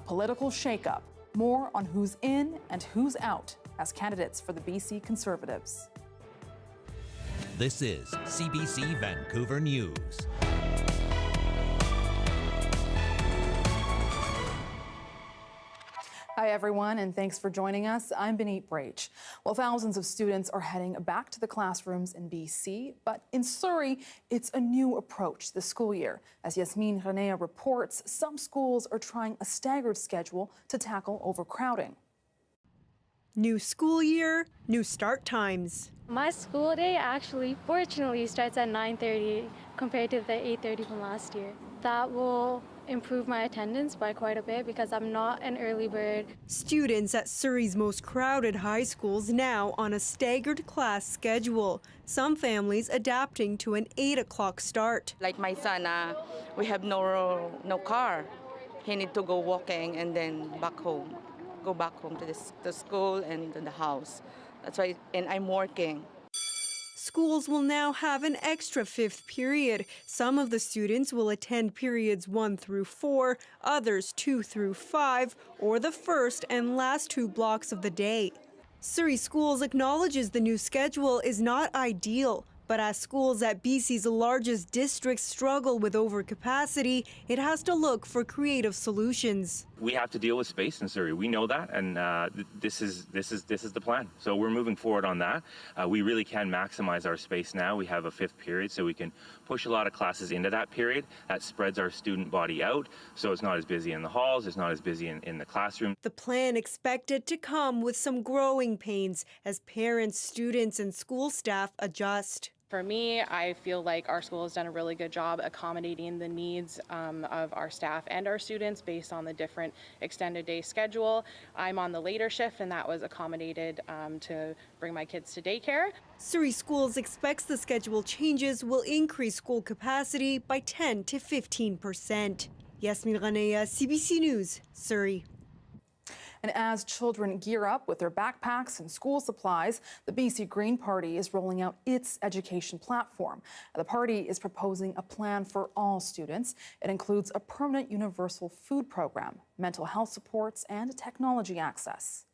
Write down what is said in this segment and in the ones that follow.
a political shakeup. More on who's in and who's out as candidates for the BC Conservatives. This is CBC Vancouver News. Hi everyone, and thanks for joining us. I'm Baneet Braich. Well, thousands of students are heading back to the classrooms in BC, but in Surrey, it's a new approach this school year. As Yasmin Ranea reports, some schools are trying a staggered schedule to tackle overcrowding. New school year, new start times. My school day actually, fortunately, starts at 9:30 compared to the 8:30 from last year. That will improve my attendance by quite a bit because I'm not an early bird. Students at Surrey's most crowded high schools now on a staggered class schedule. Some families adapting to an 8 o'clock start. Like my son, we have no car. He need to go walking and then go back home to the school and to the house. That's why, and I'm working. Schools will now have an extra fifth period. Some of the students will attend periods 1 through 4, others 2 through 5, or the first and last 2 blocks of the day. Surrey Schools acknowledges the new schedule is not ideal, but as schools at BC's largest districts struggle with overcapacity, it has to look for creative solutions. We have to deal with space in Surrey. We know that, and this is the plan. So we're moving forward on that. We really can maximize our space now. We have a fifth period, so we can push a lot of classes into that period. That spreads our student body out, so it's not as busy in the halls, it's not as busy in the classroom. The plan expected to come with some growing pains as parents, students, and school staff adjust. For me, I feel like our school has done a really good job accommodating the needs of our staff and our students based on the different extended day schedule. I'm on the later shift, and that was accommodated to bring my kids to daycare. Surrey Schools expects the schedule changes will increase school capacity by 10 to 15%. Yasmin Ranea, CBC News, Surrey. And as children gear up with their backpacks and school supplies, the BC Green Party is rolling out its education platform. The party is proposing a plan for all students. It includes a permanent universal food program, mental health supports, and technology access.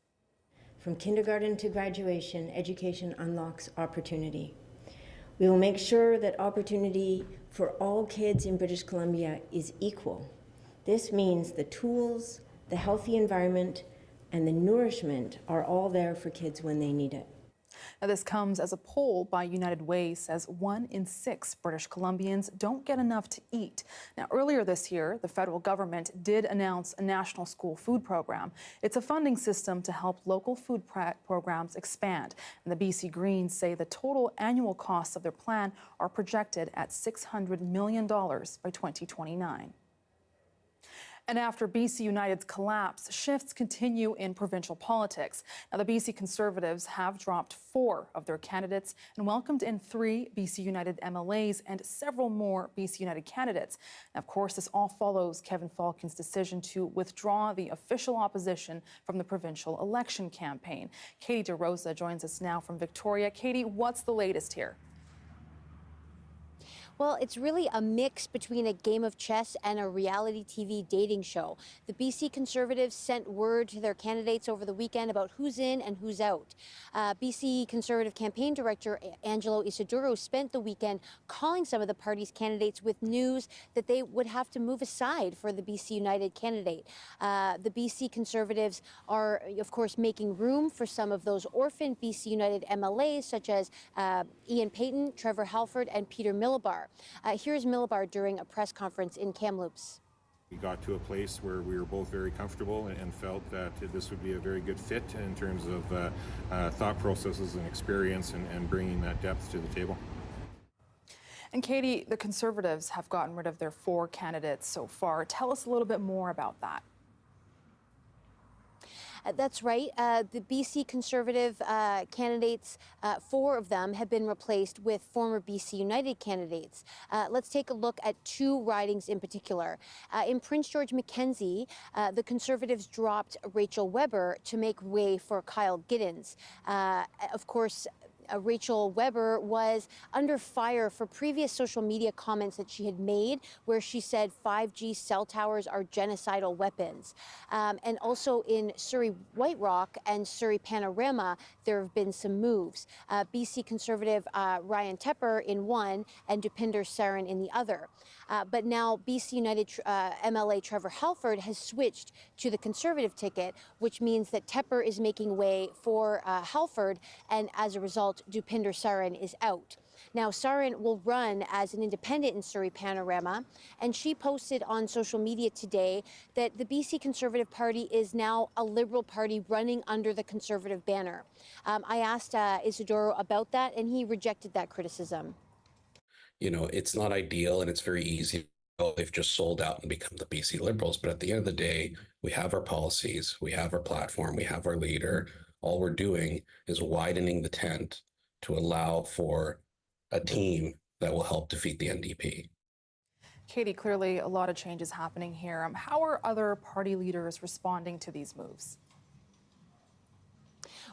From kindergarten to graduation, education unlocks opportunity. We will make sure that opportunity for all kids in British Columbia is equal. This means the tools, the healthy environment, and the nourishment are all there for kids when they need it. Now, this comes as a poll by United Way says 1 in 6 British Columbians don't get enough to eat. Now, earlier this year, the federal government did announce a national school food program. It's a funding system to help local food programs expand. And the BC Greens say the total annual costs of their plan are projected at $600 million by 2029. And after BC United's collapse, shifts continue in provincial politics. Now, the BC Conservatives have dropped 4 of their candidates and welcomed in 3 BC United MLAs and several more BC United candidates. And of course, this all follows Kevin Falcon's decision to withdraw the official opposition from the provincial election campaign. Katie DeRosa joins us now from Victoria. Katie, what's the latest here? Well, it's really a mix between a game of chess and a reality TV dating show. The BC Conservatives sent word to their candidates over the weekend about who's in and who's out. BC Conservative Campaign Director Angelo Isidoro spent the weekend calling some of the party's candidates with news that they would have to move aside for the BC United candidate. The BC Conservatives are, of course, making room for some of those orphan BC United MLAs, such as Ian Payton, Trevor Halford, and Peter Millibar. Here's Millibar during a press conference in Kamloops. We got to a place where we were both very comfortable and felt that this would be a very good fit in terms of thought processes and experience and bringing that depth to the table. And Katie, the Conservatives have gotten rid of their 4 candidates so far. Tell us a little bit more about that. That's right. The BC Conservative candidates, 4 of them have been replaced with former BC United candidates. Let's take a look at 2 ridings in particular. In Prince George Mackenzie, the Conservatives dropped Rachel Weber to make way for Kyle Giddens. Of course, Rachel Weber was under fire for previous social media comments that she had made where she said 5G cell towers are genocidal weapons. And also in Surrey White Rock and Surrey Panorama, there have been some moves. BC Conservative Ryan Tepper in one and Dupinder Saran in the other. But now BC United MLA Trevor Halford has switched to the Conservative ticket, which means that Tepper is making way for Halford, and as a result, Dupinder Saran is out. Now, Saran will run as an independent in Surrey Panorama, and she posted on social media today that the BC Conservative Party is now a Liberal Party running under the Conservative banner. I asked Isidoro about that, and he rejected that criticism. You know, it's not ideal and it's very easy. They've just sold out and become the BC Liberals. But at the end of the day, we have our policies, we have our platform, we have our leader. All we're doing is widening the tent to allow for a team that will help defeat the NDP. Katie, clearly a lot of changes happening here. How are other party leaders responding to these moves?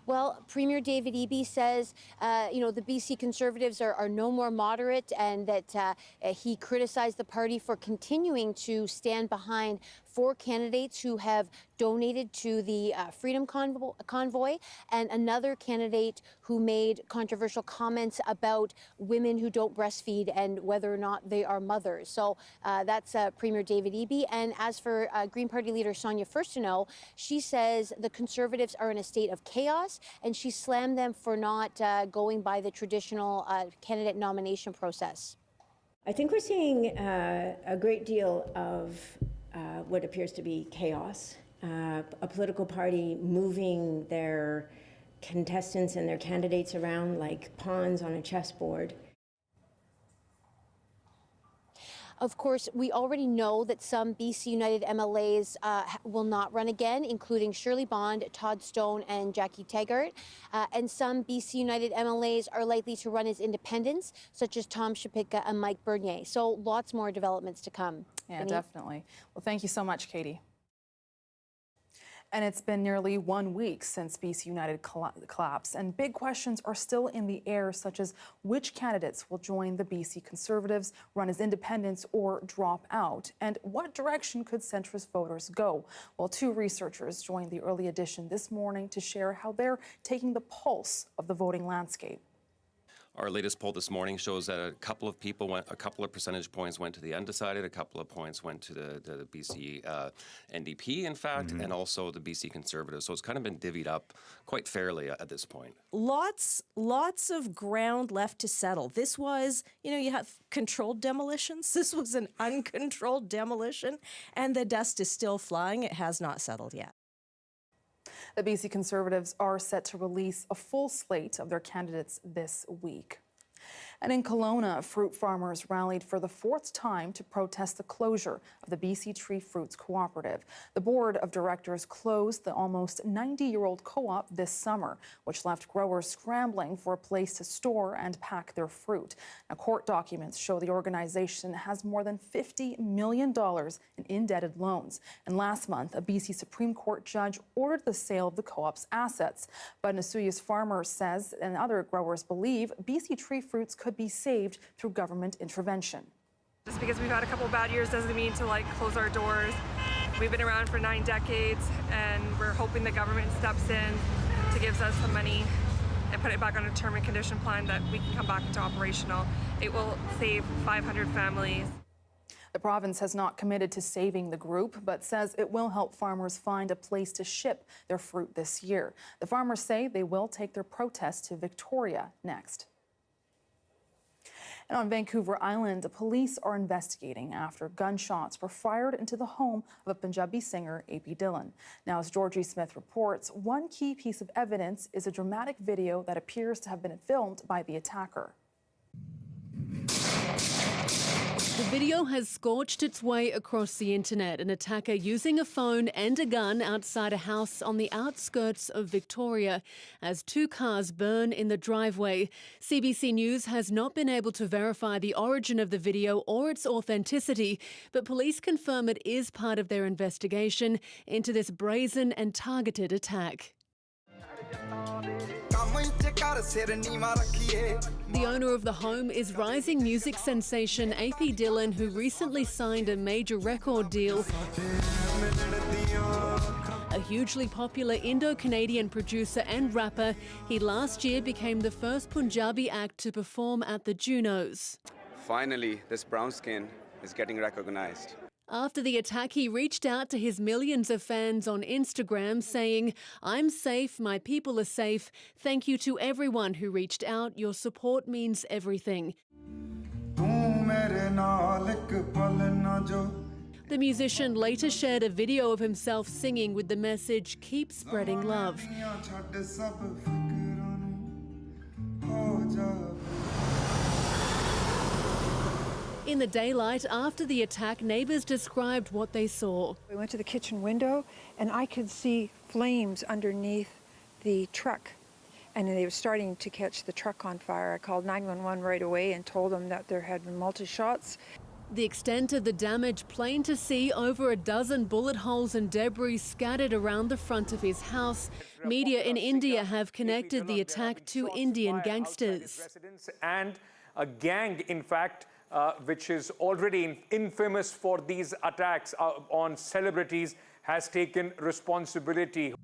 Well, Premier David Eby says, the BC Conservatives are no more moderate, and that he criticized the party for continuing to stand behind 4 candidates who have donated to the Freedom Convoy, and another candidate who made controversial comments about women who don't breastfeed and whether or not they are mothers. So that's Premier David Eby. And as for Green Party leader Sonia Furstenau, she says the Conservatives are in a state of chaos, and she slammed them for not going by the traditional candidate nomination process. I think we're seeing a great deal of what appears to be chaos, a political party moving their contestants and their candidates around like pawns on a chessboard. Of course, we already know that some BC United MLAs will not run again, including Shirley Bond, Todd Stone, and Jackie Taggart. And some BC United MLAs are likely to run as independents, such as Tom Shapika and Mike Bernier. So lots more developments to come. Yeah, definitely. Well, thank you so much, Katie. And it's been nearly 1 week since BC United collapsed, and big questions are still in the air, such as which candidates will join the BC Conservatives, run as independents, or drop out, and what direction could centrist voters go? Well, 2 researchers joined the early edition this morning to share how they're taking the pulse of the voting landscape. Our latest poll this morning shows that a couple of percentage points went to the undecided, a couple of points went to the BC NDP, in fact, and also the BC Conservatives. So it's kind of been divvied up quite fairly at this point. Lots of ground left to settle. This was, you have controlled demolitions. This was an uncontrolled demolition, and the dust is still flying. It has not settled yet. The BC Conservatives are set to release a full slate of their candidates this week. And in Kelowna, fruit farmers rallied for the 4th time to protest the closure of the BC Tree Fruits Cooperative. The board of directors closed the almost 90-year-old co-op this summer, which left growers scrambling for a place to store and pack their fruit. Now, court documents show the organization has more than $50 million in indebted loans. And last month, a BC Supreme Court judge ordered the sale of the co-op's assets. But Nasuya's farmer says, and other growers believe, BC Tree Fruits could be saved through government intervention. Just because we've had a couple bad years doesn't mean to close our doors. We've been around for 9 decades, and we're hoping the government steps in to give us some money and put it back on a term and condition plan that we can come back into operational. It will save 500 families. The province has not committed to saving the group, but says it will help farmers find a place to ship their fruit this year. The farmers say they will take their protest to Victoria next. And on Vancouver Island, police are investigating after gunshots were fired into the home of a Punjabi singer, AP Dhillon. Now, as Georgie Smith reports, one key piece of evidence is a dramatic video that appears to have been filmed by the attacker. The video has scorched its way across the internet. An attacker using a phone and a gun outside a house on the outskirts of Victoria as 2 cars burn in the driveway. CBC News has not been able to verify the origin of the video or its authenticity, but police confirm it is part of their investigation into this brazen and targeted attack. The owner of the home is rising music sensation AP Dhillon, who recently signed a major record deal. A hugely popular Indo-Canadian producer and rapper, he last year became the first Punjabi act to perform at the Junos. Finally, this brown skin is getting recognized. After the attack, he reached out to his millions of fans on Instagram saying, "I'm safe, my people are safe. Thank you to everyone who reached out. Your support means everything." The musician later shared a video of himself singing with the message, "Keep spreading love." In the daylight after the attack, neighbours described what they saw. We went to the kitchen window and I could see flames underneath the truck, and they were starting to catch the truck on fire. I called 911 right away and told them that there had been multi-shots. The extent of the damage plain to see, over a dozen bullet holes and debris scattered around the front of his house. Media in India have connected the attack to Indian gangsters. And a gang, in fact, which is already infamous for these attacks on celebrities, has taken responsibility.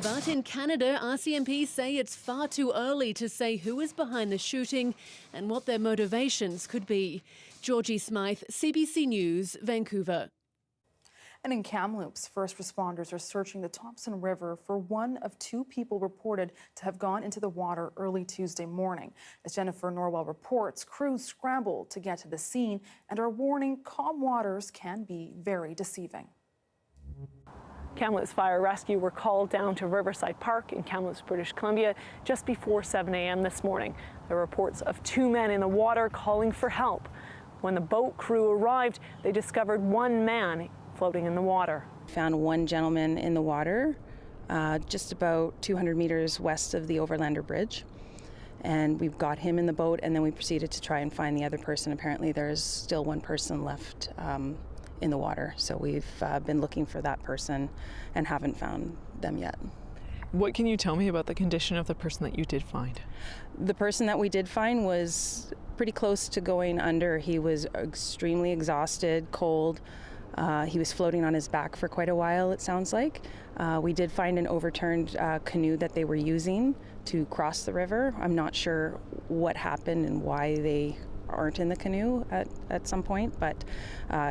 But in Canada, RCMP say it's far too early to say who is behind the shooting and what their motivations could be. Georgie Smythe, CBC News, Vancouver. And in Kamloops, first responders are searching the Thompson River for one of two people reported to have gone into the water early Tuesday morning. As Jennifer Norwell reports, crews scrambled to get to the scene and are warning calm waters can be very deceiving. Kamloops Fire Rescue were called down to Riverside Park in Kamloops, British Columbia, just before 7 a.m. this morning. There were reports of two men in the water calling for help. When the boat crew arrived, they discovered one man floating in the water. Found one gentleman in the water, just about 200 meters west of the Overlander Bridge. And we've got him in the boat, and then we proceeded to try and find the other person. Apparently there's still one person left in the water. So we've been looking for that person and haven't found them yet. What can you tell me about the condition of the person that you did find? The person that we did find was pretty close to going under. He was extremely exhausted, cold. He was floating on his back for quite a while, it sounds like. We did find an overturned canoe that they were using to cross the river. I'm not sure what happened and why they aren't in the canoe at some point, but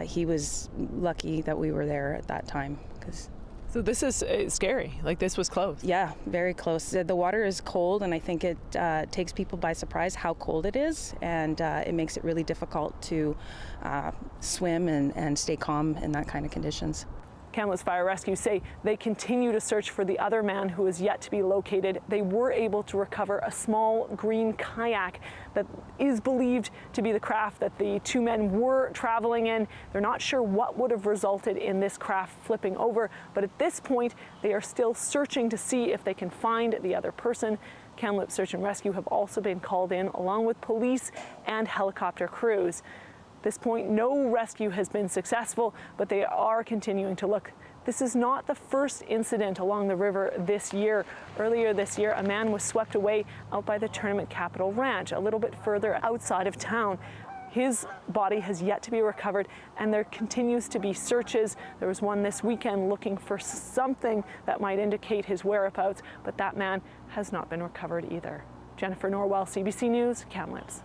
he was lucky that we were there at that time. So this is scary, like this was close. Yeah, very close. The water is cold, and I think it takes people by surprise how cold it is, and it makes it really difficult to swim and stay calm in that kind of conditions. Kamloops Fire Rescue say they continue to search for the other man who is yet to be located. They were able to recover a small green kayak that is believed to be the craft that the two men were traveling in. They're not sure what would have resulted in this craft flipping over, but at this point they are still searching to see if they can find the other person. Kamloops Search and Rescue have also been called in along with police and helicopter crews. At this point, no rescue has been successful, but they are continuing to look. This is not the first incident along the river this year. Earlier this year, a man was swept away out by the Tournament Capital Ranch, a little bit further outside of town. His body has yet to be recovered, and there continues to be searches. There was one this weekend looking for something that might indicate his whereabouts, but that man has not been recovered either. Jennifer Norwell, CBC News, Kamloops.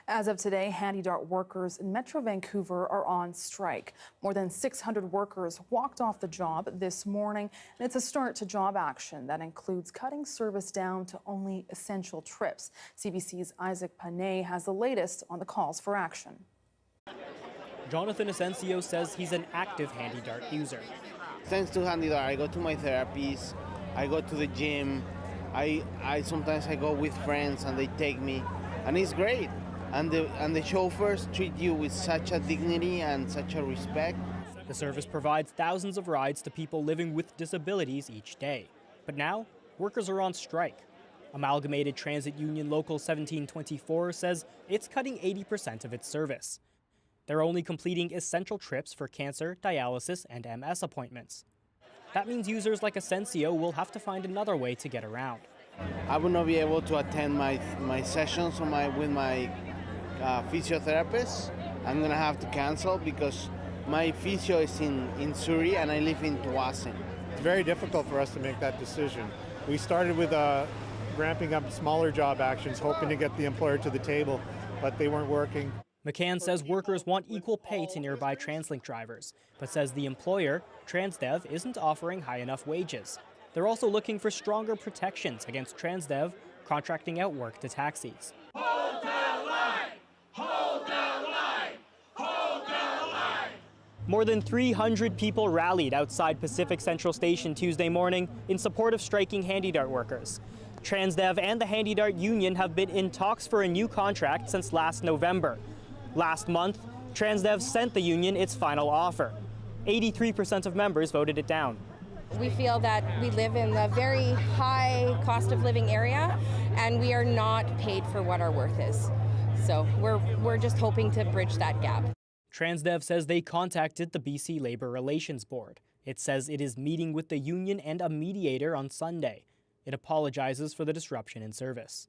As of today, HandyDART workers in Metro Vancouver are on strike. More than 600 workers walked off the job this morning, and it's a start to job action that includes cutting service down to only essential trips. CBC's Isaac Panay has the latest on the calls for action. Jonathan Asensio says he's an active HandyDART user. Thanks to HandyDART, I go to my therapies, I go to the gym, I sometimes I go with friends and they take me, and it's great. And the chauffeurs treat you with such a dignity and such a respect. The service provides thousands of rides to people living with disabilities each day. But now, workers are on strike. Amalgamated Transit Union Local 1724 says it's cutting 80% of its service. They're only completing essential trips for cancer, dialysis, and MS appointments. That means users like Asensio will have to find another way to get around. I will not be able to attend my sessions with my physiotherapist. I'm gonna have to cancel because my physio is in Surrey and I live in Tuasin. It's very difficult for us to make that decision. We started with ramping up smaller job actions, hoping to get the employer to the table, but they weren't working. McCann says workers want equal pay to nearby TransLink drivers, but says the employer, Transdev, isn't offering high enough wages. They're also looking for stronger protections against Transdev contracting out work to taxis. Hold the line! Hold the line! Hold the line! More than 300 people rallied outside Pacific Central Station Tuesday morning in support of striking HandyDART workers. Transdev and the HandyDART union have been in talks for a new contract since last November. Last month, Transdev sent the union its final offer. 83% of members voted it down. We feel that we live in a very high cost of living area and we are not paid for what our worth is. So we're just hoping to bridge that gap. Transdev says they contacted the BC Labour Relations Board. It says it is meeting with the union and a mediator on Sunday. It apologizes for the disruption in service.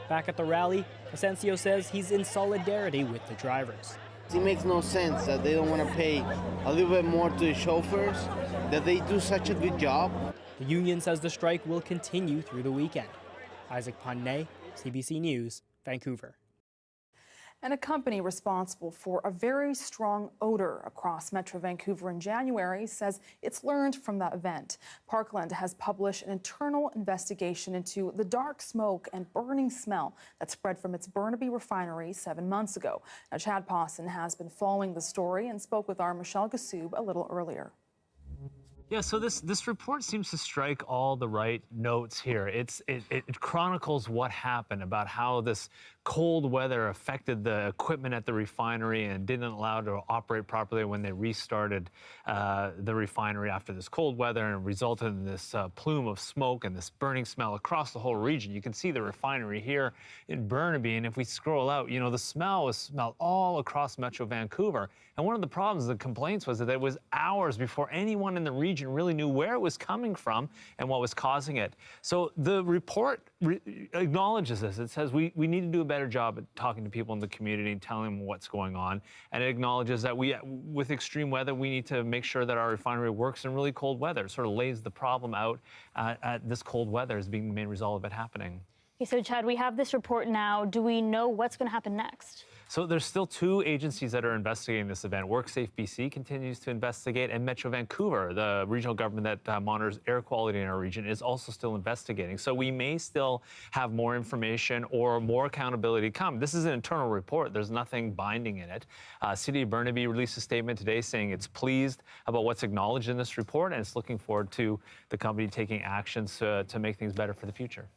Back at the rally, Asensio says he's in solidarity with the drivers. It makes no sense that they don't want to pay a little bit more to the chauffeurs, that they do such a good job. The union says the strike will continue through the weekend. Isaac Ponnet, CBC News, Vancouver. And a company responsible for a very strong odor across Metro Vancouver in January says it's learned from that event. Parkland has published an internal investigation into the dark smoke and burning smell that spread from its Burnaby refinery 7 months ago. Now, Chad Pawson has been following the story and spoke with our Michelle Gassoub a little earlier. Yeah, so this report seems to strike all the right notes here. It chronicles what happened, about how this cold weather affected the equipment at the refinery and didn't allow it to operate properly when they restarted the refinery after this cold weather, and it resulted in this plume of smoke and this burning smell across the whole region. You can see the refinery here in Burnaby, and if we scroll out, you know, the smell was smelled all across Metro Vancouver. And one of the problems, the complaints, was that it was hours before anyone in the region really knew where it was coming from and what was causing it. So the report acknowledges this. It says we need to do a better job at talking to people in the community and telling them what's going on. And it acknowledges that with extreme weather, we need to make sure that our refinery works in really cold weather. It sort of lays the problem out at this cold weather as being the main result of it happening. Okay, so Chad, we have this report now. Do we know what's going to happen next? So there's still 2 agencies that are investigating this event. WorkSafe BC continues to investigate, and Metro Vancouver, the regional government that monitors air quality in our region, is also still investigating. So we may still have more information or more accountability come. This is an internal report. There's nothing binding in it. City of Burnaby released a statement today saying it's pleased about what's acknowledged in this report, and it's looking forward to the company taking actions to make things better for the future.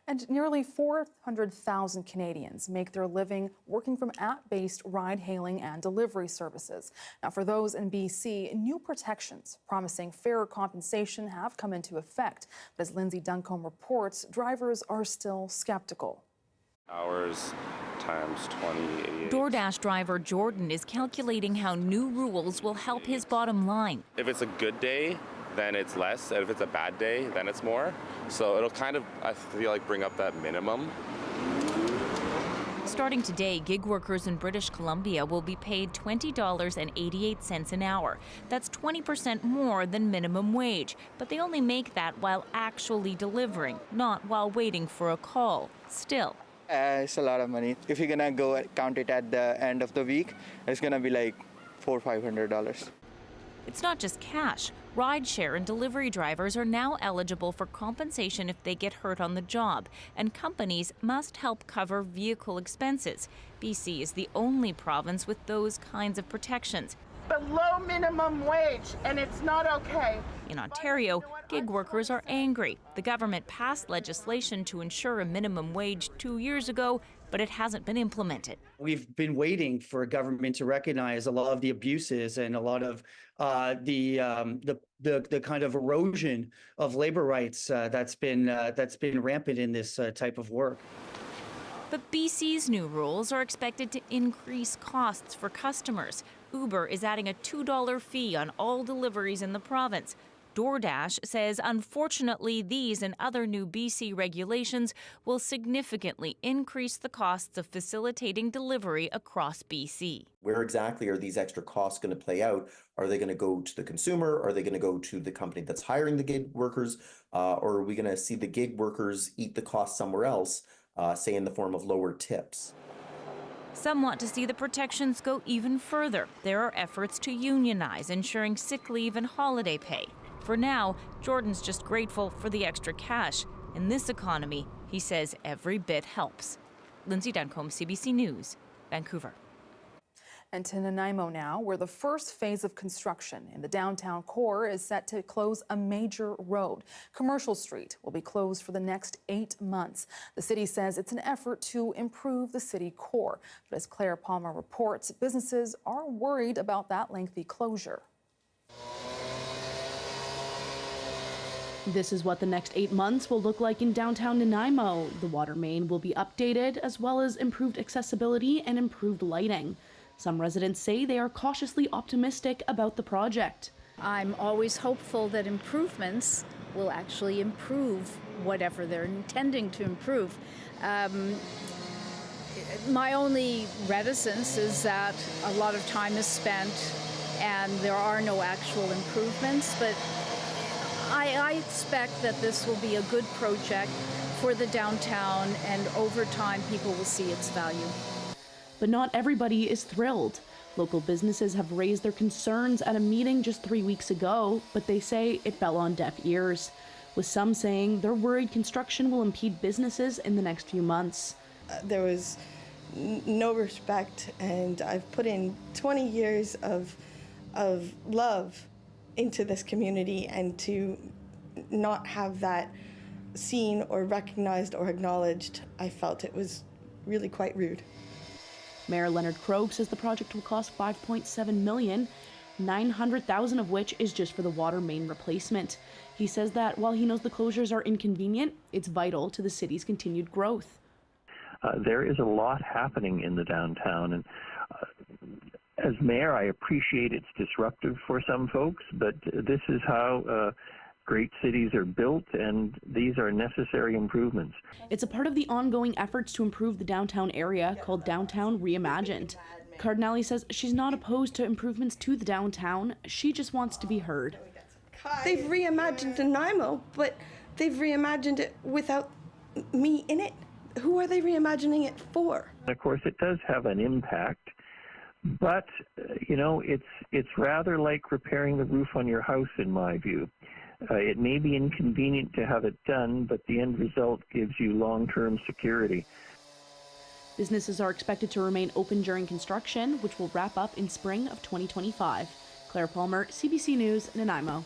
And nearly 400,000 Canadians make their living working from app-based ride-hailing and delivery services. Now, for those in BC, new protections promising fairer compensation have come into effect. But as Lindsay Duncombe reports, drivers are still skeptical. Hours times 20. DoorDash driver Jordan is calculating how new rules will help his bottom line. If it's a good day, then it's less, and if it's a bad day, then it's more. So it'll kind of, I feel like, bring up that minimum. Starting today, gig workers in British Columbia will be paid $20.88 an hour. That's 20% more than minimum wage, but they only make that while actually delivering, not while waiting for a call. Still, it's a lot of money. If you're gonna go count it at the end of the week, it's gonna be like $400 or $500. it's not just cash. Rideshare and delivery drivers are now eligible for compensation if they get hurt on the job, and companies must help cover vehicle expenses. BC is the only province with those kinds of protections. Below minimum wage, and it's not okay. In Ontario, gig workers are angry. The government passed legislation to ensure a minimum wage 2 years ago, but it hasn't been implemented. We've been waiting for a government to recognize a lot of the abuses and a lot of the kind of erosion of labor rights that's been rampant in this type of work. But BC's new rules are expected to increase costs for customers. Uber is adding a $2 fee on all deliveries in the province. DoorDash says, unfortunately, these and other new BC regulations will significantly increase the costs of facilitating delivery across BC. Where exactly are these extra costs going to play out? Are they going to go to the consumer? Are they going to go to the company that's hiring the gig workers? Or are we going to see the gig workers eat the cost somewhere else, say in the form of lower tips? Some want to see the protections go even further. There are efforts to unionize, ensuring sick leave and holiday pay. For now, Jordan's just grateful for the extra cash. In this economy, he says every bit helps. Lindsay Duncombe, CBC News, Vancouver. And to Nanaimo now, where the first phase of construction in the downtown core is set to close a major road. Commercial Street will be closed for the next 8 months. The city says it's an effort to improve the city core. But as Claire Palmer reports, businesses are worried about that lengthy closure. This is what the next 8 months will look like in downtown Nanaimo. The water main will be updated, as well as improved accessibility and improved lighting. Some residents say they are cautiously optimistic about the project. I'm always hopeful that improvements will actually improve whatever they're intending to improve. My only reticence is that a lot of time is spent and there are no actual improvements, but I expect that this will be a good project for the downtown, and over time people will see its value. But not everybody is thrilled. Local businesses have raised their concerns at a meeting just 3 weeks ago, but they say it fell on deaf ears, with some saying they're worried construction will impede businesses in the next few months. There was no respect, and I've put in 20 years of love into this community, and to not have that seen or recognized or acknowledged, I felt it was really quite rude. Mayor Leonard Krogh says the project will cost $5.7 million, $900,000 of which is just for the water main replacement. He says that while he knows the closures are inconvenient, it's vital to the city's continued growth. There is a lot happening in the downtown, and as mayor, I appreciate it's disruptive for some folks, but this is how great cities are built, and these are necessary improvements. It's a part of the ongoing efforts to improve the downtown area called Downtown Reimagined. Cardinale says she's not opposed to improvements to the downtown, she just wants to be heard. They've reimagined Nanaimo, but they've reimagined it without me in it. Who are they reimagining it for? Of course, it does have an impact, but you know, it's rather like repairing the roof on your house, in my view. It may be inconvenient to have it done, but the end result gives you long-term security. Businesses are expected to remain open during construction, which will wrap up in spring of 2025. Claire Palmer, CBC News, Nanaimo.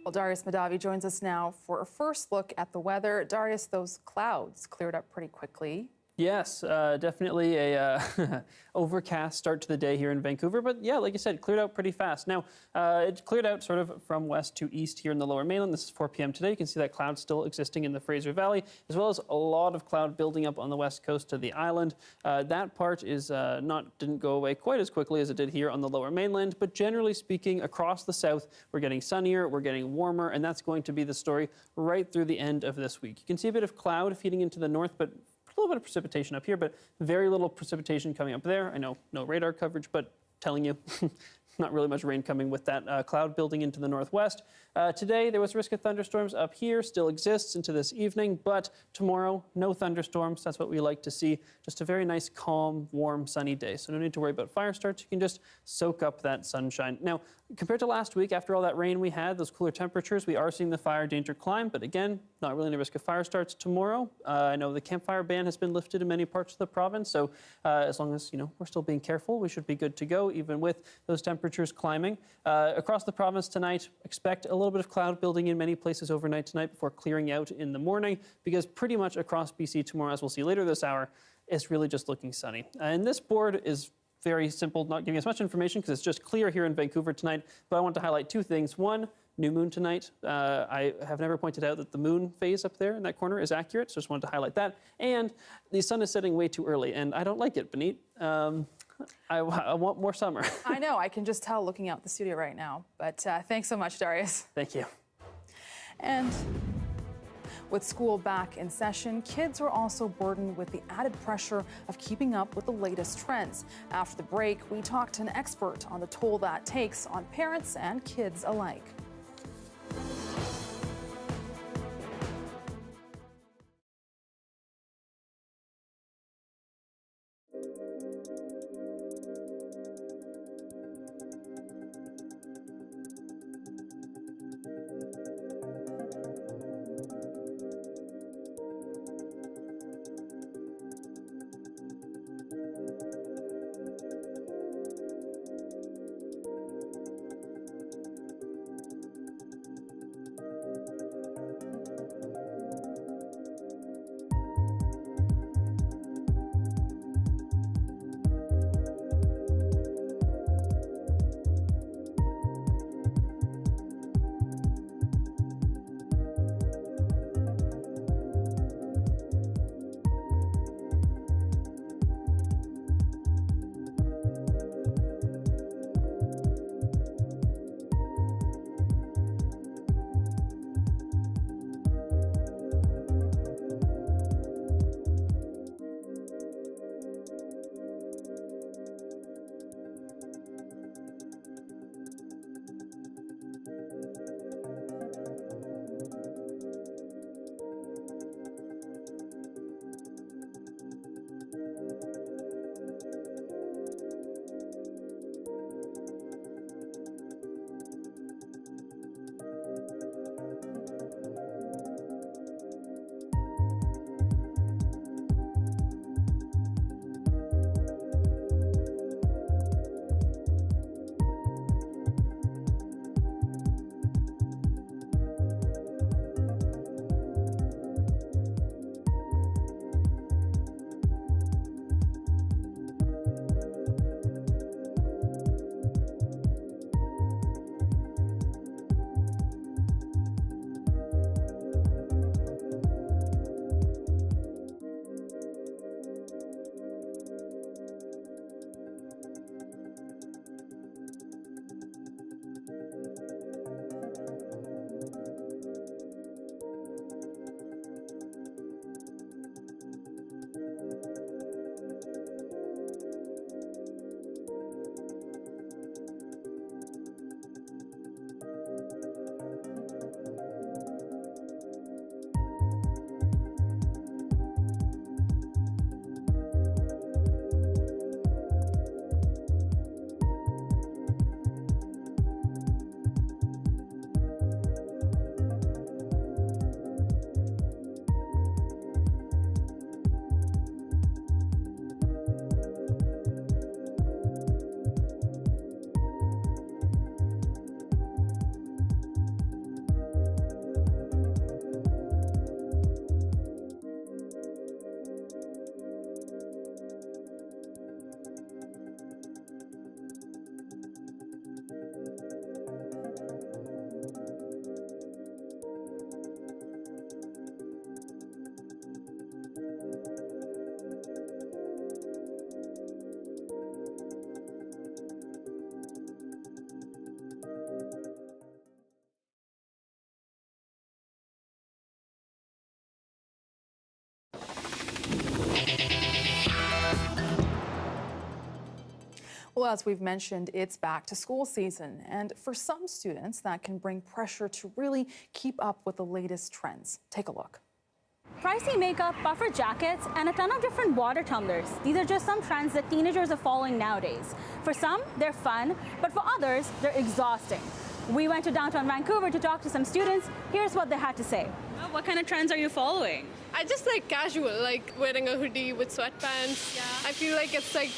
Well, Darius Madavi joins us now for a first look at the weather. Darius, those clouds cleared up pretty quickly. Yes, definitely a overcast start to the day here in Vancouver. But yeah, like you said, cleared out pretty fast. Now, it cleared out sort of from west to east here in the lower mainland. This is 4 p.m. today. You can see that cloud still existing in the Fraser Valley, as well as a lot of cloud building up on the west coast of the island. That part is didn't go away quite as quickly as it did here on the lower mainland. But generally speaking, across the south, we're getting sunnier, we're getting warmer, and that's going to be the story right through the end of this week. You can see a bit of cloud feeding into the north, but a little bit of precipitation up here, but very little precipitation coming up there. I know no radar coverage, but telling you, not really much rain coming with that cloud building into the northwest. Today, there was risk of thunderstorms up here, still exists into this evening, but tomorrow, no thunderstorms. That's what we like to see. Just a very nice, calm, warm, sunny day. So no need to worry about fire starts. You can just soak up that sunshine. Now, compared to last week, after all that rain we had, those cooler temperatures, we are seeing the fire danger climb, but again, not really any risk of fire starts tomorrow. I know the campfire ban has been lifted in many parts of the province, so as long as, we're still being careful, we should be good to go, even with those temperatures climbing. Across the province tonight, expect a little bit of cloud building in many places overnight tonight before clearing out in the morning, because pretty much across BC tomorrow, as we'll see later this hour, it's really just looking sunny. And this board is very simple, not giving us much information because it's just clear here in Vancouver tonight, but I want to highlight two things. One, new moon tonight. I have never pointed out that the moon phase up there in that corner is accurate, so just wanted to highlight that. And the sun is setting way too early, and I don't like it, Baneet. I want more summer. I know, I can just tell looking out the studio right now. But thanks so much, Darius. Thank you. And with school back in session, kids are also burdened with the added pressure of keeping up with the latest trends. After the break, we talked to an expert on the toll that takes on parents and kids alike. Well, as we've mentioned, it's back to school season. And for some students, that can bring pressure to really keep up with the latest trends. Take a look. Pricey makeup, puffer jackets, and a ton of different water tumblers. These are just some trends that teenagers are following nowadays. For some, they're fun, but for others, they're exhausting. We went to downtown Vancouver to talk to some students. Here's what they had to say. What kind of trends are you following? I just like casual, like wearing a hoodie with sweatpants. Yeah. I feel like it's like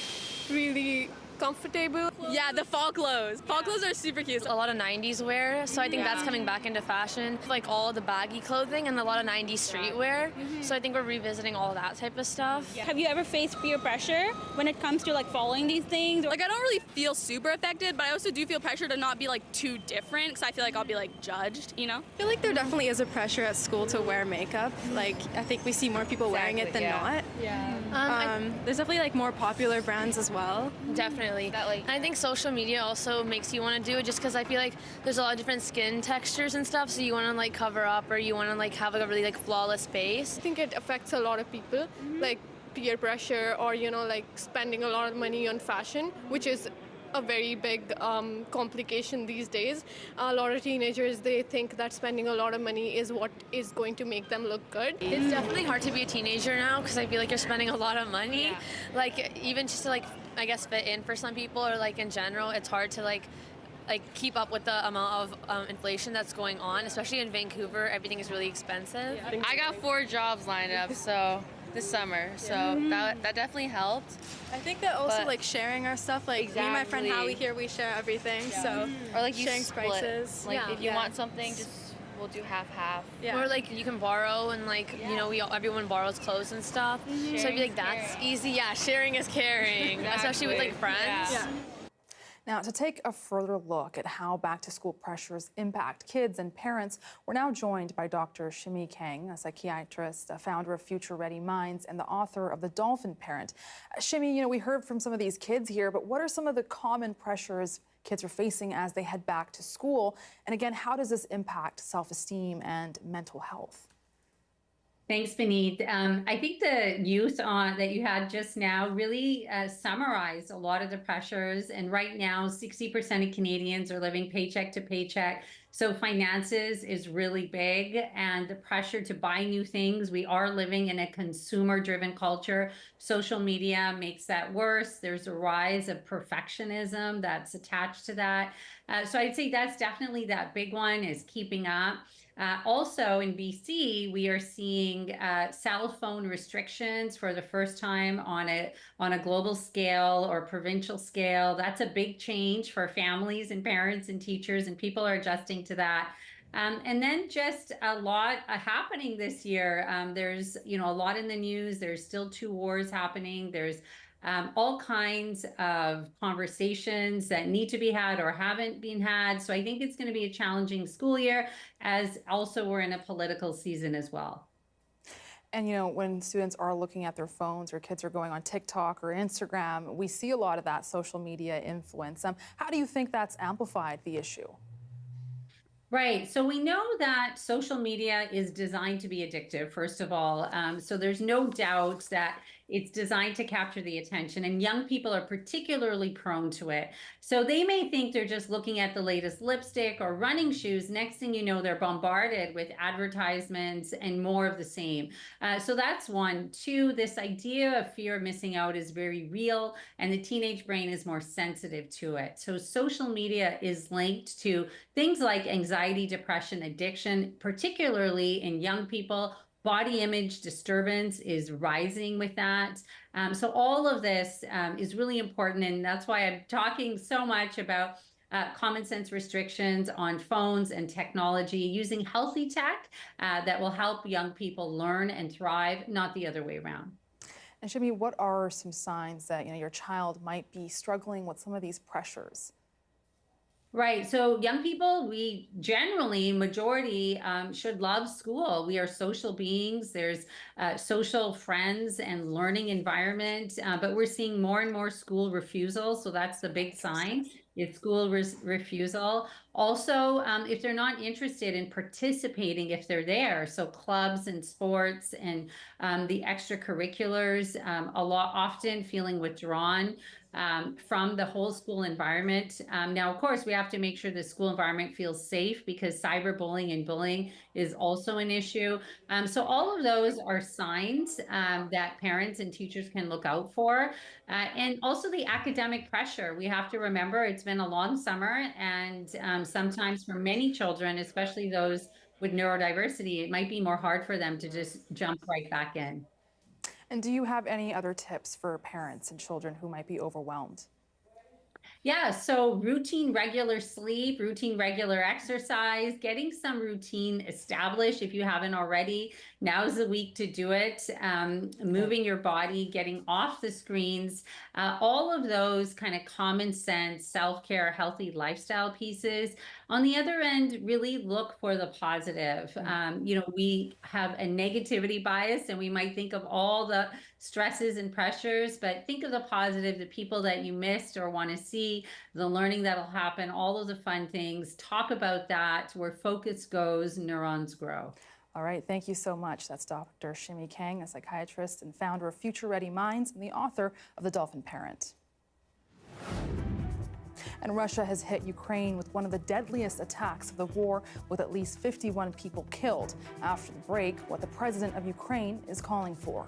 really comfortable. Yeah, the fall clothes. Fall clothes are super cute. A lot of 90s wear, so I think that's coming back into fashion. Like all the baggy clothing and a lot of 90s streetwear. So I think we're revisiting all that type of stuff. Have you ever faced peer pressure when it comes to like following these things? Like I don't really feel super affected, but I also do feel pressure to not be like too different because I feel like I'll be like judged, you know? I feel like there definitely is a pressure at school to wear makeup. Like I think we see more people wearing it than not. There's definitely like more popular brands as well. Definitely. And I think social media also makes you want to do it just because I feel like there's a lot of different skin textures and stuff, so you want to like cover up or you want to like have like a really like flawless face. I think it affects a lot of people, like peer pressure or, you know, like spending a lot of money on fashion, which is a very big complication these days. A lot of teenagers, they think that spending a lot of money is what is going to make them look good. It's definitely hard to be a teenager now because I feel like you're spending a lot of money. Like even just to like, I guess, fit in for some people or like in general, it's hard to like keep up with the amount of inflation that's going on, especially in Vancouver. Everything is really expensive. I got 4 jobs lined up, so this summer, so that definitely helped. I think that also like sharing our stuff, like me and my friend Hallie here, we share everything, so or like you sharing split. prices. Like if you want something, just we'll do half. Or like you can borrow and like you know everyone borrows clothes and stuff. So I feel like that's easy. Yeah, sharing is caring, especially with like friends. Now, to take a further look at how back-to-school pressures impact kids and parents, we're now joined by Dr. Shimi Kang, a psychiatrist, a founder of Future Ready Minds, and the author of The Dolphin Parent. Shimi, you know, we heard from some of these kids here, but what are some of the common pressures kids are facing as they head back to school? And again, how does this impact self-esteem and mental health? Thanks, Baneet. I think the youth that you had just now really summarized a lot of the pressures. And right now, 60% of Canadians are living paycheck to paycheck. So finances is really big, and the pressure to buy new things. We are living in a consumer-driven culture. Social media makes that worse. There's a rise of perfectionism that's attached to that. So I'd say that's definitely that big one, is keeping up. Also in BC, we are seeing cell phone restrictions for the first time on a global scale or provincial scale. That's a big change for families and parents and teachers, and people are adjusting to that. And then just a lot happening this year. There's a lot in the news. There's still 2 wars happening. There's all kinds of conversations that need to be had or haven't been had. So I think it's going to be a challenging school year, as also we're in a political season as well. And, you know, when students are looking at their phones or kids are going on TikTok or Instagram, we see a lot of that social media influence. How do you think that's amplified the issue? Right. So we know that social media is designed to be addictive, first of all. So there's no doubt that it's designed to capture the attention, and young people are particularly prone to it. So they may think they're just looking at the latest lipstick or running shoes. Next thing you know, they're bombarded with advertisements and more of the same. So that's one. 2, this idea of fear of missing out is very real, and the teenage brain is more sensitive to it. So social media is linked to things like anxiety, depression, addiction, particularly in young people. Body image disturbance is rising with that. So all of this is really important, and that's why I'm talking so much about common sense restrictions on phones and technology, using healthy tech that will help young people learn and thrive, not the other way around. And Shimi, what are some signs that your child might be struggling with some of these pressures? Right. So young people, we generally, majority, should love school. We are social beings. There's social friends and learning environment, but we're seeing more and more school refusal. So that's the big sign. It's school refusal. Also, if they're not interested in participating, if they're there, so clubs and sports and the extracurriculars, often feeling withdrawn from the whole school environment. Now, of course, we have to make sure the school environment feels safe, because cyberbullying and bullying is also an issue. So all of those are signs that parents and teachers can look out for. And also the academic pressure. We have to remember it's been a long summer, and sometimes for many children, especially those with neurodiversity, it might be more hard for them to just jump right back in. And do you have any other tips for parents and children who might be overwhelmed? Yeah, so routine, regular sleep, routine, regular exercise, getting some routine established if you haven't already. Now's the week to do it. Moving your body, getting off the screens, all of those kind of common sense, self-care, healthy lifestyle pieces On the other end, really look for the positive. We have a negativity bias, and we might think of all the stresses and pressures, but think of the positive, the people that you missed or want to see, the learning that'll happen, all of the fun things. Talk about that. Where focus goes, neurons grow. All right, thank you so much. That's Dr. Shimi Kang, a psychiatrist and founder of Future Ready Minds and the author of The Dolphin Parent. And Russia has hit Ukraine with one of the deadliest attacks of the war, with at least 51 people killed. After the break, what the president of Ukraine is calling for.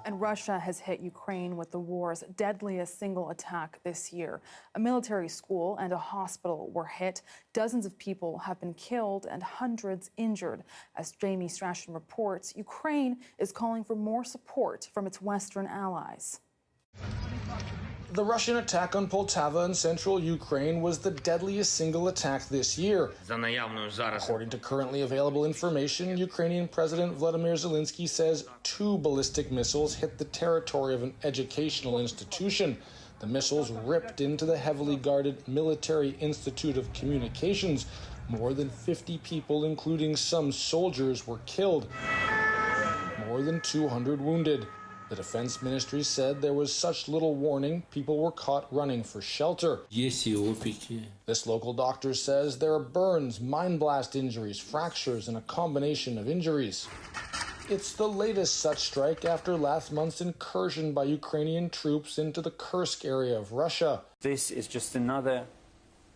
And Russia has hit Ukraine with the war's deadliest single attack this year. A military school and a hospital were hit. Dozens of people have been killed and hundreds injured. As Jamie Strachan reports, Ukraine is calling for more support from its Western allies. The Russian attack on Poltava in central Ukraine was the deadliest single attack this year. According to currently available information, Ukrainian President Vladimir Zelensky says 2 ballistic missiles hit the territory of an educational institution. The missiles ripped into the heavily guarded Military Institute of Communications. More than 50 people, including some soldiers, were killed. More more than 200 wounded. The Defense Ministry said there was such little warning, people were caught running for shelter. This local doctor says there are burns, mine blast injuries, fractures, and a combination of injuries. It's the latest such strike after last month's incursion by Ukrainian troops into the Kursk area of Russia. This is just another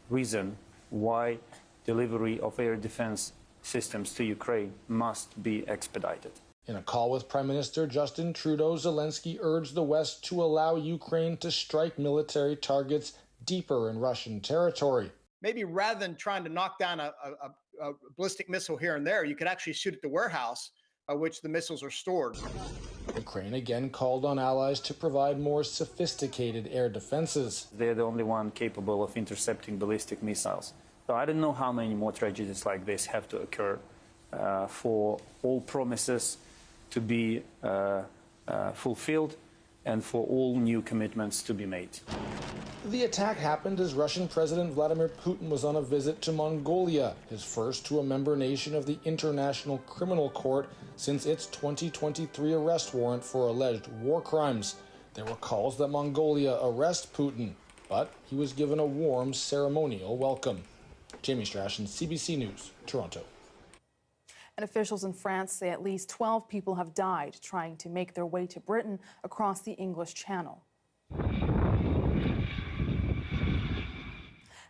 reason why delivery of air defense systems to Ukraine must be expedited. In a call with Prime Minister Justin Trudeau, Zelensky urged the West to allow Ukraine to strike military targets deeper in Russian territory. Maybe rather than trying to knock down a ballistic missile here and there, you could actually shoot at the warehouse by which the missiles are stored. Ukraine again called on allies to provide more sophisticated air defenses. They're the only one capable of intercepting ballistic missiles. So I don't know how many more tragedies like this have to occur for all promises to be fulfilled and for all new commitments to be made. The attack happened as Russian President Vladimir Putin was on a visit to Mongolia, his first to a member nation of the International Criminal Court since its 2023 arrest warrant for alleged war crimes. There were calls that Mongolia arrest Putin, but he was given a warm ceremonial welcome. Jamie Strachan, CBC News, Toronto. And officials in France say at least 12 people have died trying to make their way to Britain across the English Channel.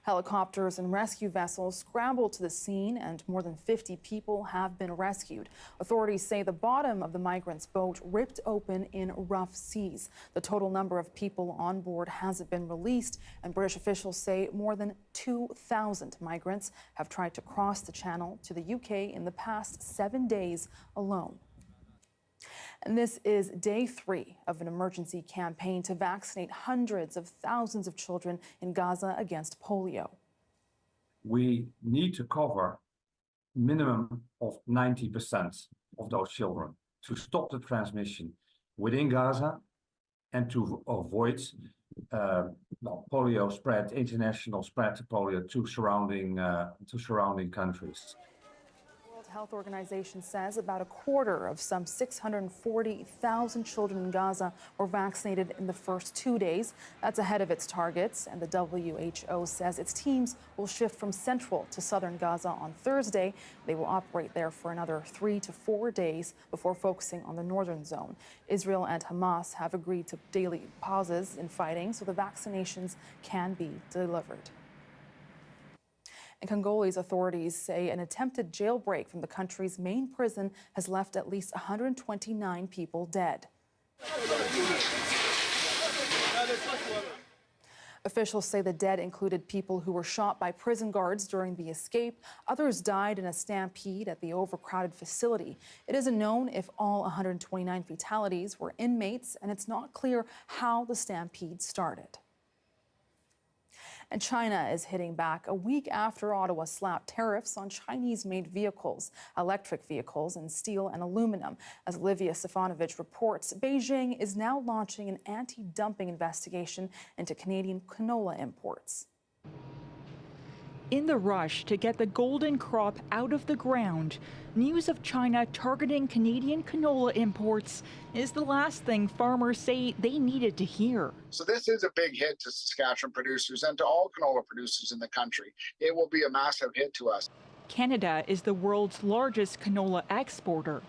Helicopters and rescue vessels scrambled to the scene, and more than 50 people have been rescued. Authorities say the bottom of the migrants' boat ripped open in rough seas. The total number of people on board hasn't been released, and British officials say more than 2,000 migrants have tried to cross the channel to the UK in the past 7 days alone. And this is day 3 of an emergency campaign to vaccinate hundreds of thousands of children in Gaza against polio. We need to cover minimum of 90% of those children to stop the transmission within Gaza and to avoid polio spread, international spread to polio to surrounding countries. Health Organization says about a quarter of some 640,000 children in Gaza were vaccinated in the first 2 days. That's ahead of its targets, and the WHO says its teams will shift from central to southern Gaza on Thursday. They will operate there for another 3 to 4 days before focusing on the northern zone. Israel and Hamas have agreed to daily pauses in fighting so the vaccinations can be delivered. And Congolese authorities say an attempted jailbreak from the country's main prison has left at least 129 people dead. Officials say the dead included people who were shot by prison guards during the escape. Others died in a stampede at the overcrowded facility. It isn't known if all 129 fatalities were inmates, and it's not clear how the stampede started. And China is hitting back a week after Ottawa slapped tariffs on Chinese-made vehicles, electric vehicles, and steel and aluminum. As Olivia Stefanovich reports, Beijing is now launching an anti-dumping investigation into Canadian canola imports. In the rush to get the golden crop out of the ground, news of China targeting Canadian canola imports is the last thing farmers say they needed to hear. So this is a big hit to Saskatchewan producers and to all canola producers in the country. It will be a massive hit to us. Canada is the world's largest canola exporter.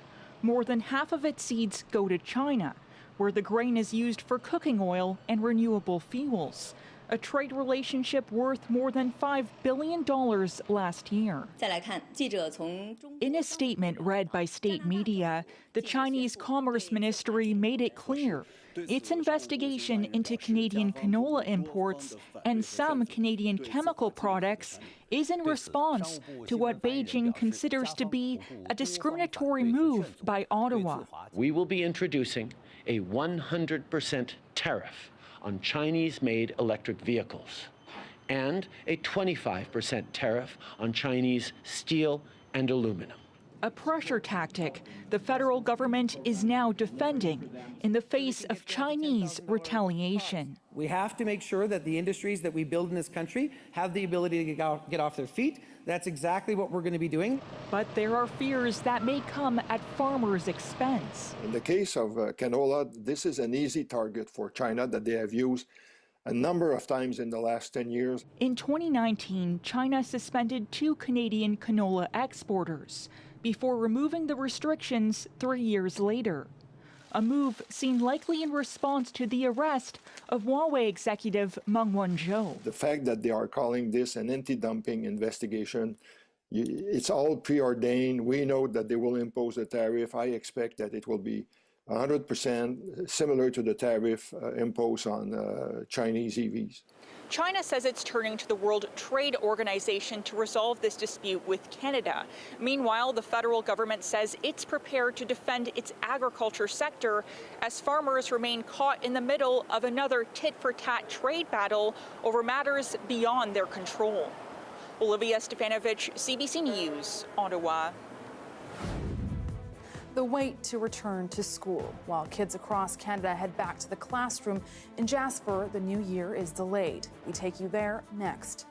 More than half of its seeds go to China, where the grain is used for cooking oil and renewable fuels. A trade relationship worth more than $5 billion last year. In a statement read by state media, the Chinese Commerce Ministry made it clear its investigation into Canadian canola imports and some Canadian chemical products is in response to what Beijing considers to be a discriminatory move by Ottawa. We will be introducing a 100% tariff on Chinese-made electric vehicles and a 25% tariff on Chinese steel and aluminum. a pressure tactic the federal government is now defending in the face of Chinese retaliation. We have to make sure that the industries that we build in this country have the ability to get off their feet. That's exactly what we're going to be doing. But there are fears that may come at farmers' expense. In the case of canola, this is an easy target for China that they have used a number of times in the last 10 years. In 2019, China suspended 2 Canadian canola exporters before removing the restrictions 3 years later. A move seen likely in response to the arrest of Huawei executive Meng Wanzhou. The fact that they are calling this an anti-dumping investigation, it's all preordained. We know that they will impose a tariff. I expect that it will be 100% similar to the tariff imposed on Chinese EVs. China says it's turning to the World Trade Organization to resolve this dispute with Canada. Meanwhile, the federal government says it's prepared to defend its agriculture sector as farmers remain caught in the middle of another tit-for-tat trade battle over matters beyond their control. Olivia Stefanovich, CBC News, Ottawa. The wait to return to school. While kids across Canada head back to the classroom, in Jasper, the new year is delayed. We take you there next.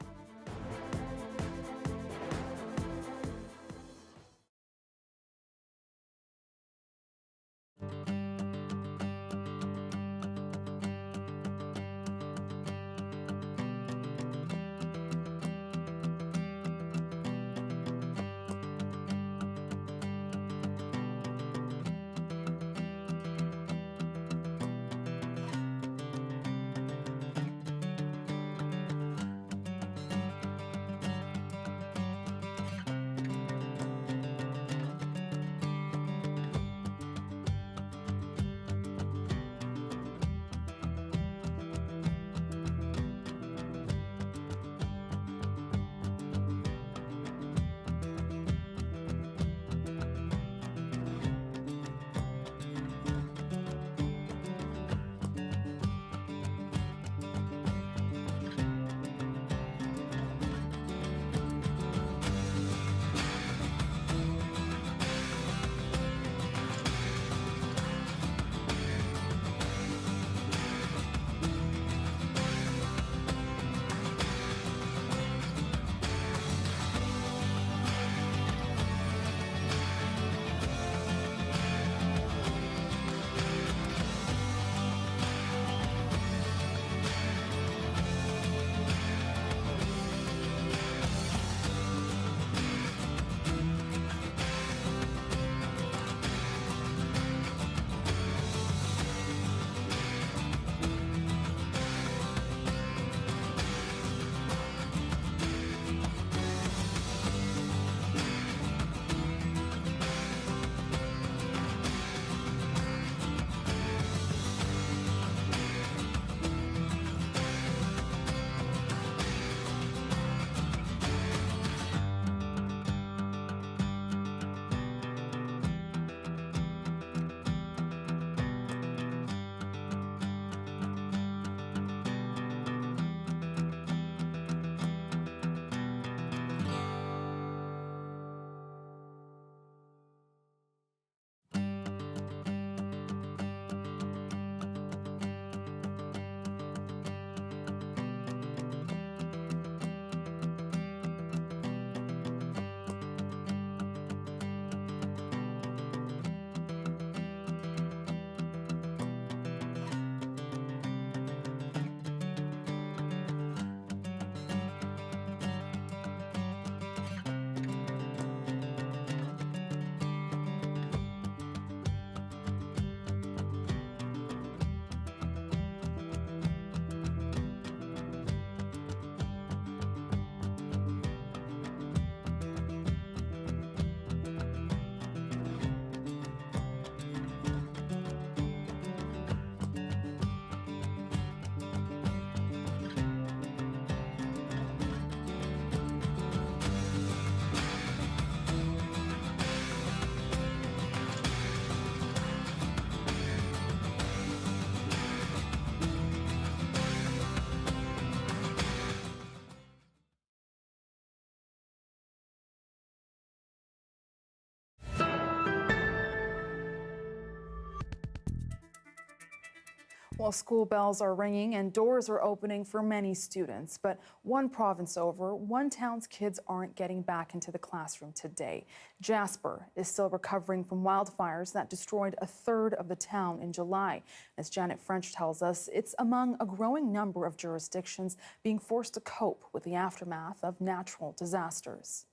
Well, school bells are ringing and doors are opening for many students. But one province over, one town's kids aren't getting back into the classroom today. Jasper is still recovering from wildfires that destroyed a third of the town in July. As Janet French tells us, it's among a growing number of jurisdictions being forced to cope with the aftermath of natural disasters.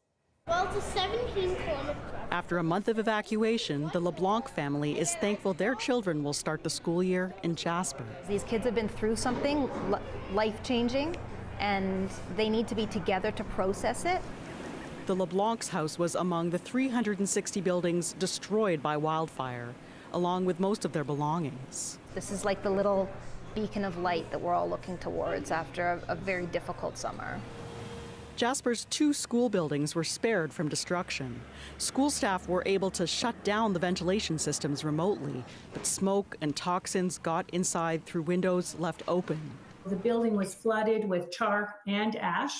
Well, it's a 17-kilometer drive. After a month of evacuation, the LeBlanc family is thankful their children will start the school year in Jasper. These kids have been through something life-changing, and they need to be together to process it. The LeBlanc's house was among the 360 buildings destroyed by wildfire, along with most of their belongings. This is like the little beacon of light that we're all looking towards after a very difficult summer. Jasper's 2 school buildings were spared from destruction. School staff were able to shut down the ventilation systems remotely, but smoke and toxins got inside through windows left open. The building was flooded with char and ash,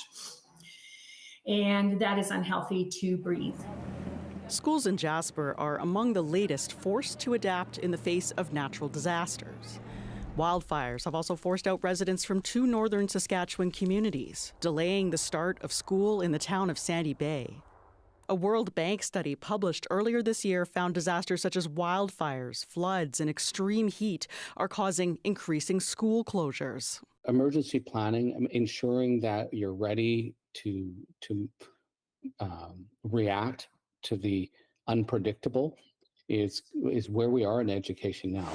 and that is unhealthy to breathe. Schools in Jasper are among the latest forced to adapt in the face of natural disasters. Wildfires have also forced out residents from 2 northern Saskatchewan communities, delaying the start of school in the town of Sandy Bay. A World Bank study published earlier this year found disasters such as wildfires, floods, and extreme heat are causing increasing school closures. Emergency planning, ensuring that you're ready to react to the unpredictable is where we are in education now.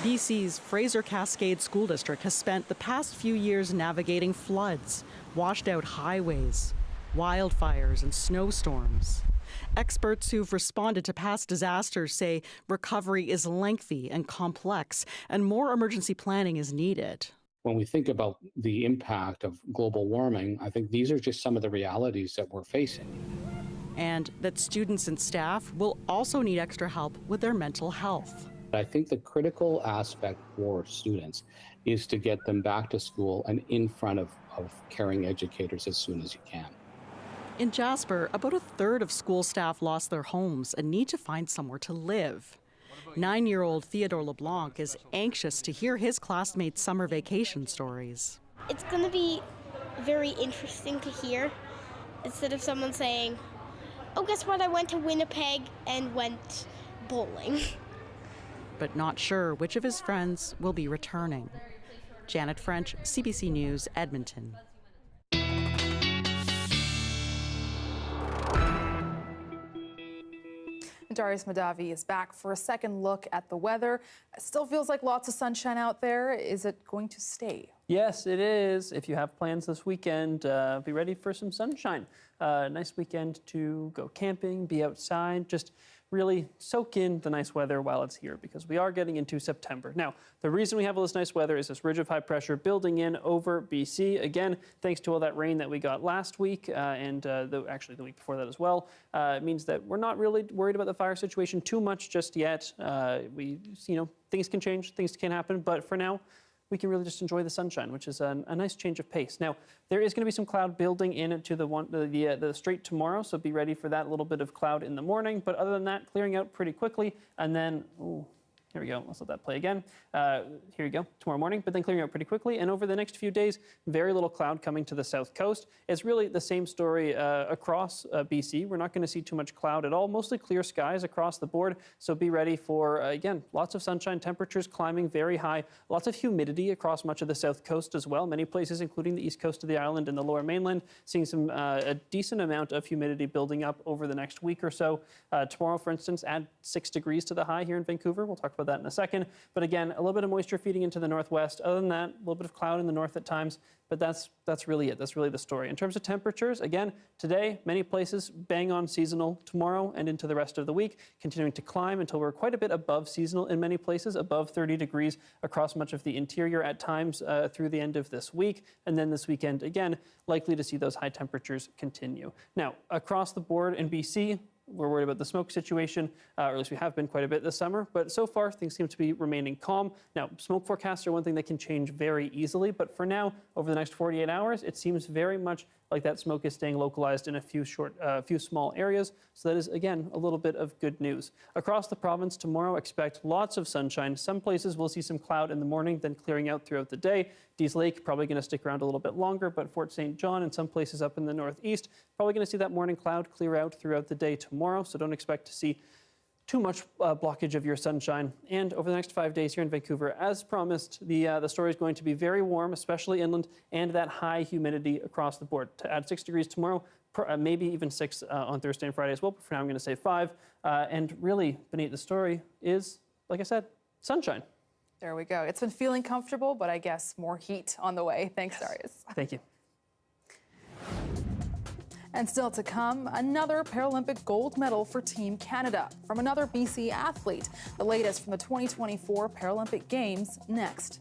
BC's Fraser Cascade School District has spent the past few years navigating floods, washed out highways, wildfires, and snowstorms. Experts who've responded to past disasters say recovery is lengthy and complex, and more emergency planning is needed. When we think about the impact of global warming, I think these are just some of the realities that we're facing. And that students and staff will also need extra help with their mental health. I think the critical aspect for students is to get them back to school and in front of caring educators as soon as you can. In Jasper, about a third of school staff lost their homes and need to find somewhere to live. 9-year-old Theodore LeBlanc is anxious to hear his classmates' summer vacation stories. It's going to be very interesting to hear, instead of someone saying, oh, guess what, I went to Winnipeg and went bowling. But not sure which of his friends will be returning. Janet French, CBC News, Edmonton. Darius Madavi is back for a second look at the weather. It still feels like lots of sunshine out there. Is it going to stay? Yes, it is. If you have plans this weekend, be ready for some sunshine. Nice weekend to go camping, be outside, just really soak in the nice weather while it's here, because we are getting into September. Now, the reason we have all this nice weather is this ridge of high pressure building in over BC. Again, thanks to all that rain that we got last week and actually the week before that as well. It means that we're not really worried about the fire situation too much just yet. Things can change, things can happen, but for now, we can really just enjoy the sunshine, which is a nice change of pace. Now, there is going to be some cloud building into the strait tomorrow, so be ready for that little bit of cloud in the morning. But other than that, clearing out pretty quickly, and then, here we go, let's let that play again. Here you go, tomorrow morning, but then clearing out pretty quickly. And over the next few days, very little cloud coming to the south coast. It's really the same story across BC. We're not going to see too much cloud at all, mostly clear skies across the board. So be ready for, again, lots of sunshine, temperatures climbing very high, lots of humidity across much of the south coast as well. Many places, including the east coast of the island and the lower mainland, seeing some a decent amount of humidity building up over the next week or so. Tomorrow, for instance, add 6 degrees to the high here in Vancouver. We'll talk about that in a second. But again, a little bit of moisture feeding into the northwest. Other than that, a little bit of cloud in the north at times, but that's really it. That's really the story. In terms of temperatures, again, today, many places bang on seasonal. Tomorrow and into the rest of the week, continuing to climb until we're quite a bit above seasonal in many places, above 30 degrees across much of the interior at times through the end of this week. And then this weekend, again, likely to see those high temperatures continue. Now, across the board in BC, we're worried about the smoke situation, or at least we have been quite a bit this summer, but so far things seem to be remaining calm. Now, smoke forecasts are one thing that can change very easily, but for now, over the next 48 hours, it seems very much like that smoke is staying localized in a few small areas. So that is, again, a little bit of good news. Across the province tomorrow, expect lots of sunshine. Some places will see some cloud in the morning, then clearing out throughout the day. Dease Lake probably going to stick around a little bit longer, but Fort St. John and some places up in the northeast probably going to see that morning cloud clear out throughout the day tomorrow. So don't expect to see too much blockage of your sunshine. And over the next 5 days here in Vancouver, as promised, the story is going to be very warm, especially inland, and that high humidity across the board. To add 6 degrees tomorrow, maybe even 6 on Thursday and Friday as well, but for now I'm going to say 5. And really, Baneet, the story is, like I said, sunshine. There we go. It's been feeling comfortable, but I guess more heat on the way. Thanks, Darius. Thank you. And still to come, another Paralympic gold medal for Team Canada from another BC athlete. The latest from the 2024 Paralympic Games next.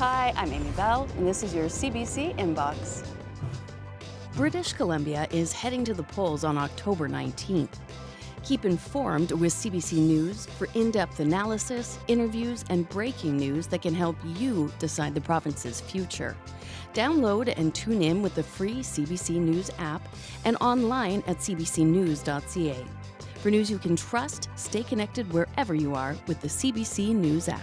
Hi, I'm Amy Bell, and this is your CBC Inbox. British Columbia is heading to the polls on October 19th. Keep informed with CBC News for in-depth analysis, interviews, and breaking news that can help you decide the province's future. Download and tune in with the free CBC News app and online at cbcnews.ca. For news you can trust, stay connected wherever you are with the CBC News app.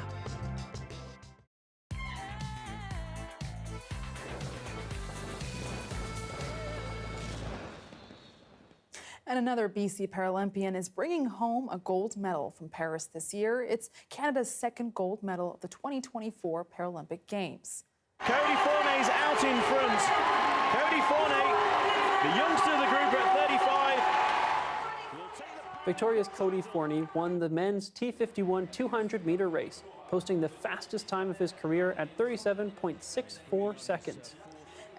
And another BC Paralympian is bringing home a gold medal from Paris this year. It's Canada's second gold medal of the 2024 Paralympic Games. Cody Forney's out in front. Cody Forney, the youngster of the group at 35. Victoria's Cody Forney won the men's T51 200-meter race, posting the fastest time of his career at 37.64 seconds.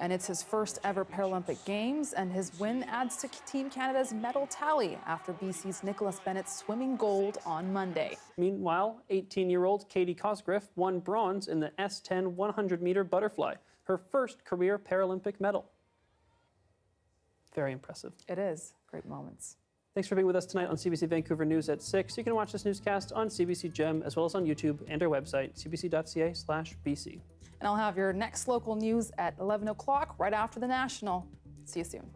And it's his first ever Paralympic Games, and his win adds to Team Canada's medal tally after BC's Nicholas Bennett swimming gold on Monday. Meanwhile, 18-year-old Katie Cosgriff won bronze in the S10 100-meter butterfly, her first career Paralympic medal. Very impressive. It is. Great moments. Thanks for being with us tonight on CBC Vancouver News at 6. You can watch this newscast on CBC Gem as well as on YouTube and our website, cbc.ca/BC. And I'll have your next local news at 11 o'clock right after the National. See you soon.